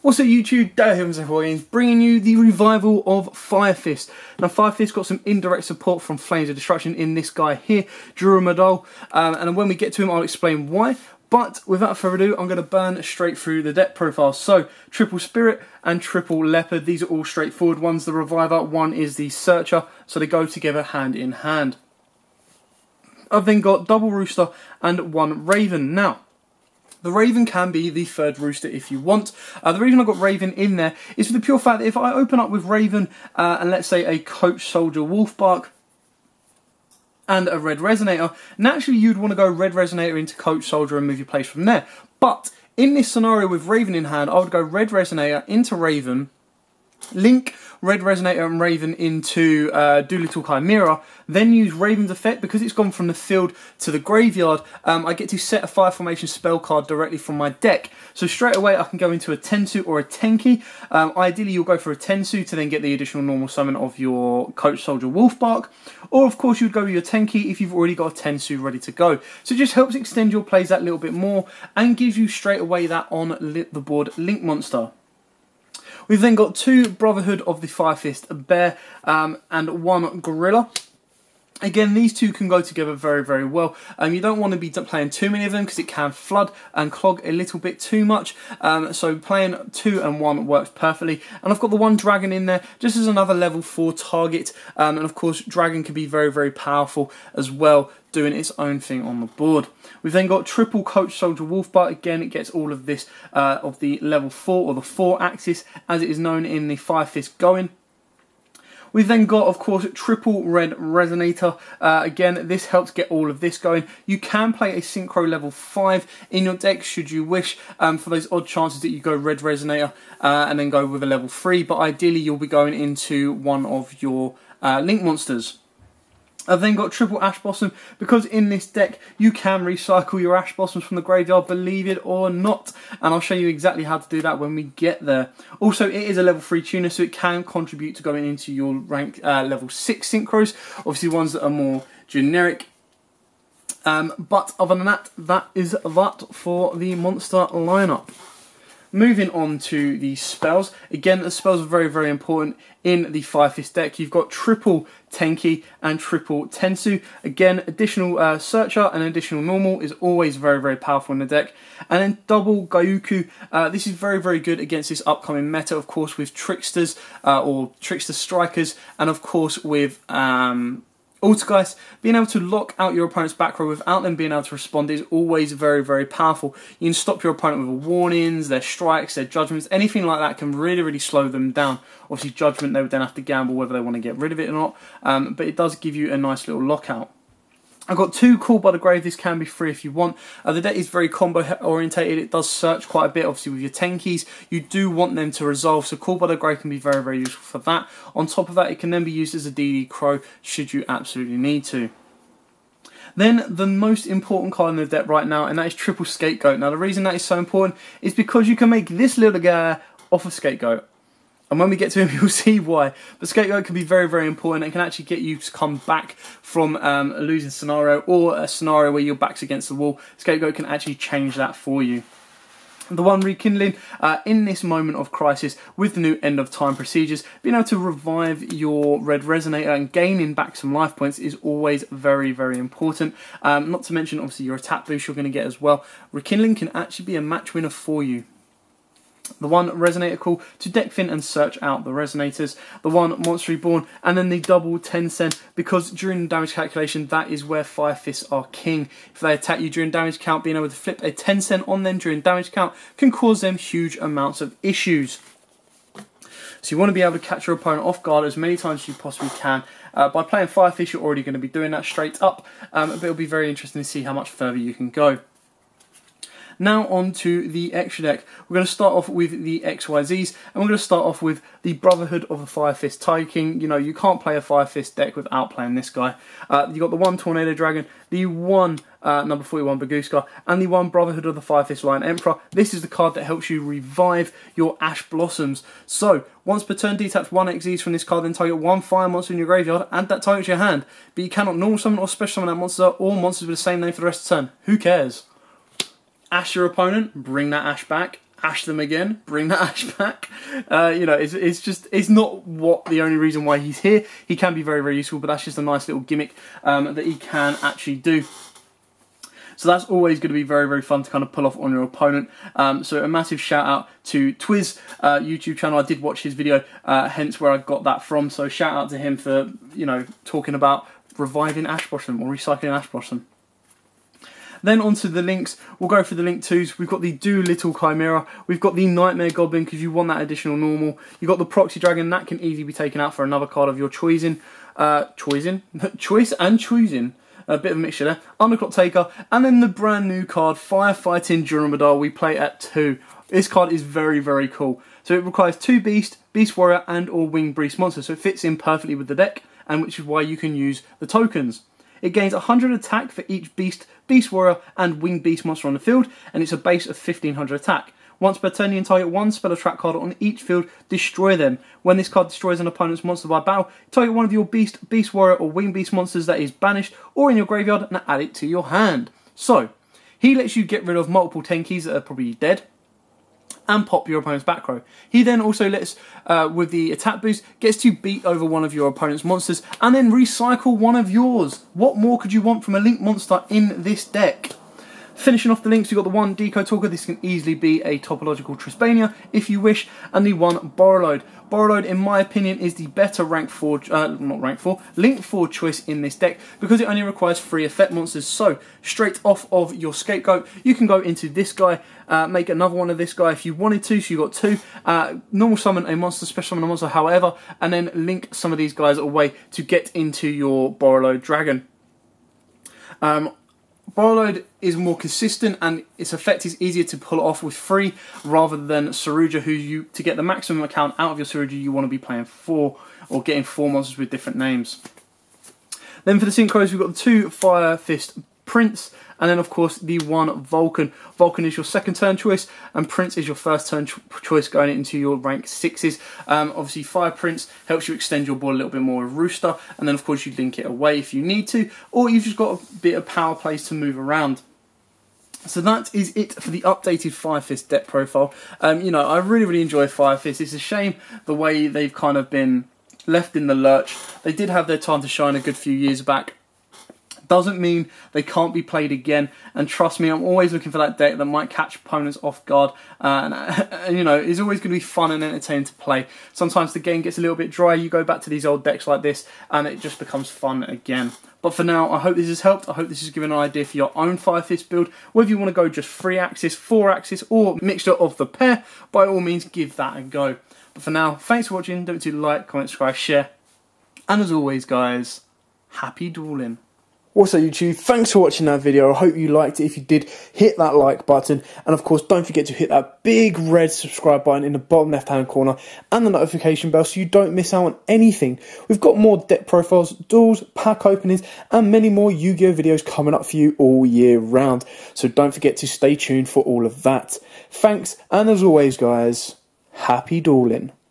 What's up YouTube, YUGIOH bringing you the revival of Fire Fist. Now Fire Fist got some indirect support from Flames of Destruction in this guy here, Drumadol, and when we get to him I'll explain why. But without further ado, I'm going to burn straight through the deck profile. So, triple Spirit and triple Leopard, these are all straightforward. One's the Reviver, one is the Searcher, so they go together hand in hand. I've then got double Rooster and one Raven. Now, the Raven can be the third Rooster if you want. The reason I've got Raven in there is for the pure fact that if I open up with Raven and let's say a Coach Soldier Wolfbark and a Red Resonator, naturally you'd want to go Red Resonator into Coach Soldier and move your place from there. But in this scenario with Raven in hand, I would go Red Resonator into Raven, link Red Resonator and Raven into Doolittle Chimera, then use Raven's effect. Because it's gone from the field to the graveyard, I get to set a fire formation spell card directly from my deck. So straight away I can go into a Tensu or a Tenki. Ideally you'll go for a Tensu to then get the additional normal summon of your Coach Soldier Wolfbark. Or of course you'd go with your Tenki if you've already got a Tensu ready to go. So it just helps extend your plays that little bit more and gives you straight away that on the board Link monster. We've then got two Brotherhood of the Fire Fist Bear and one Gorilla. Again, these two can go together very, very well. You don't want to be playing too many of them because it can flood and clog a little bit too much. So playing 2 and 1 works perfectly. And I've got the one Dragon in there just as another level 4 target. And of course, Dragon can be very, very powerful as well, doing its own thing on the board. We've then got triple Coach Soldier Wolfbark. Again, it gets all of this of the level 4 or the 4 axis as it is known in the Fire Fist going. We've then got, of course, triple Red Resonator. Again, this helps get all of this going. You can play a Synchro level 5 in your deck, should you wish, for those odd chances that you go Red Resonator and then go with a level 3. But ideally, you'll be going into one of your Link monsters. I've then got triple Ash Blossom, because in this deck you can recycle your Ash Blossoms from the graveyard, believe it or not, and I'll show you exactly how to do that when we get there. Also, it is a level 3 tuner, so it can contribute to going into your rank level 6 Synchros, obviously ones that are more generic. But other than that, that is that for the monster lineup. Moving on to the spells. Again, the spells are very, very important in the Fire Fist deck. You've got triple Tenki and triple Tensu. Again, additional Searcher and additional Normal is always very, very powerful in the deck. And then double Gyuku. This is very, very good against this upcoming meta, of course, with Tricksters or Trickster Strikers, and of course with Altergeist. Being able to lock out your opponent's back row without them being able to respond is always very, very powerful. You can stop your opponent with warnings, their strikes, their judgments, anything like that can really, really slow them down. Obviously, judgment, they would then have to gamble whether they want to get rid of it or not, but it does give you a nice little lockout. I've got two Call by the Grave. This can be free if you want. The deck is very combo orientated. It does search quite a bit, obviously, with your Tenkis. You do want them to resolve, so Call by the Grave can be very, very useful for that. On top of that, it can then be used as a DD Crow should you absolutely need to. Then the most important card in the deck right now, and that is triple Scapegoat. Now, the reason that is so important is because you can make this little guy off of Scapegoat. And when we get to him, you'll see why. But Scapegoat can be very, very important. It can actually get you to come back from a losing scenario or a scenario where your back's against the wall. Scapegoat can actually change that for you. The one Rekindling, in this moment of crisis with the new end of time procedures, being able to revive your Red Resonator and gaining back some life points is always very, very important. Not to mention, obviously, your attack boost you're going to get as well. Rekindling can actually be a match winner for you. The one Resonator Call to deck fin and search out the Resonators. The one Monster Reborn, and then the double Tensen, because during the damage calculation, that is where Fire Fists are king. If they attack you during damage count, being able to flip a Tensen on them during damage count can cause them huge amounts of issues. So you want to be able to catch your opponent off guard as many times as you possibly can. By playing Fire Fist, you're already going to be doing that straight up, but it'll be very interesting to see how much further you can go. Now on to the extra deck. We're going to start off with the XYZs, and we're going to start off with the Brotherhood of the Fire Fist Tiger King. You know, you can't play a Fire Fist deck without playing this guy. You've got the one Tornado Dragon, the one number 41 Baguska, and the one Brotherhood of the Fire Fist Lion Emperor. This is the card that helps you revive your Ash Blossoms. So, once per turn, detach one XYZ from this card, then target one fire monster in your graveyard, add that target to your hand. But you cannot normal summon or special summon that monster or monsters with the same name for the rest of the turn. Who cares? Ash your opponent, bring that Ash back, ash them again, bring that ash back. You know, it's not the only reason why he's here. He can be very, very useful, but that's just a nice little gimmick that he can actually do. So that's always going to be very, very fun to kind of pull off on your opponent. So a massive shout out to Twiz YouTube channel. I did watch his video, hence where I got that from. So shout out to him for, you know, talking about reviving Ash Blossom or recycling Ash Blossom. Then onto the links, we'll go for the link 2s. We've got the Doolittle Chimera, we've got the Nightmare Goblin because you want that additional normal. You've got the Proxy Dragon, that can easily be taken out for another card of your choosing. Choice and choosing. A bit of a mixture there. Underclock Taker, and then the brand new card, Firefighting Duromedal, we play at 2. This card is very, very cool. So it requires 2 Beast, Beast Warrior, and or Winged Beast monsters, so it fits in perfectly with the deck, and which is why you can use the tokens. It gains 100 attack for each Beast, Beast Warrior, and Winged Beast monster on the field, and it's a base of 1500 attack. Once per turn, you can target one spell or trap card on each field, destroy them. When this card destroys an opponent's monster by battle, target one of your Beast, Beast Warrior, or Winged Beast monsters that is banished or in your graveyard and add it to your hand. So, he lets you get rid of multiple Tenkeys that are probably dead and pop your opponent's back row. He then also lets, with the attack boost, gets to beat over one of your opponent's monsters and then recycle one of yours. What more could you want from a Link monster in this deck? Finishing off the links, we've got the 1 Deco Talker. This can easily be a topological Trispania if you wish, and the 1 Borrowload. Borrowload, in my opinion, is the better Link 4 choice in this deck because it only requires 3 effect monsters. So, straight off of your Scapegoat, you can go into this guy, make another one of this guy if you wanted to, so you've got 2. Normal summon a monster, special summon a monster, however, and then link some of these guys away to get into your Borrowload Dragon. Borrowload is more consistent and its effect is easier to pull off with 3 rather than Saruja, who to get the maximum account out of your Saruja you want to be playing 4 or getting 4 monsters with different names. Then for the Synchros, we've got the 2 Fire Fist Prince, and then of course the 1 Vulcan. Vulcan is your second turn choice, and Prince is your first turn choice going into your rank 6s. Obviously Fire Prince helps you extend your board a little bit more with Rooster, and then of course you link it away if you need to, or you've just got a bit of power plays to move around. So that is it for the updated Fire Fist deck profile. You know, I really, really enjoy Fire Fist. It's a shame the way they've kind of been left in the lurch. They did have their time to shine a good few years back. Doesn't mean they can't be played again, and trust me, I'm always looking for that deck that might catch opponents off guard, and you know, it's always going to be fun and entertaining to play. Sometimes the game gets a little bit dry, you go back to these old decks like this and it just becomes fun again. But for now, I hope this has helped. I hope this has given an idea for your own Fire Fist build. Whether you want to go just 3-axis, 4-axis, or mixture of the pair, by all means give that a go. But for now, thanks for watching. Don't forget to like, comment, subscribe, share, and as always guys, happy dueling. Also YouTube, thanks for watching that video. I hope you liked it. If you did, hit that like button. And of course, don't forget to hit that big red subscribe button in the bottom left hand corner and the notification bell so you don't miss out on anything. We've got more deck profiles, duels, pack openings, and many more Yu-Gi-Oh videos coming up for you all year round. So don't forget to stay tuned for all of that. Thanks, and as always guys, happy dueling.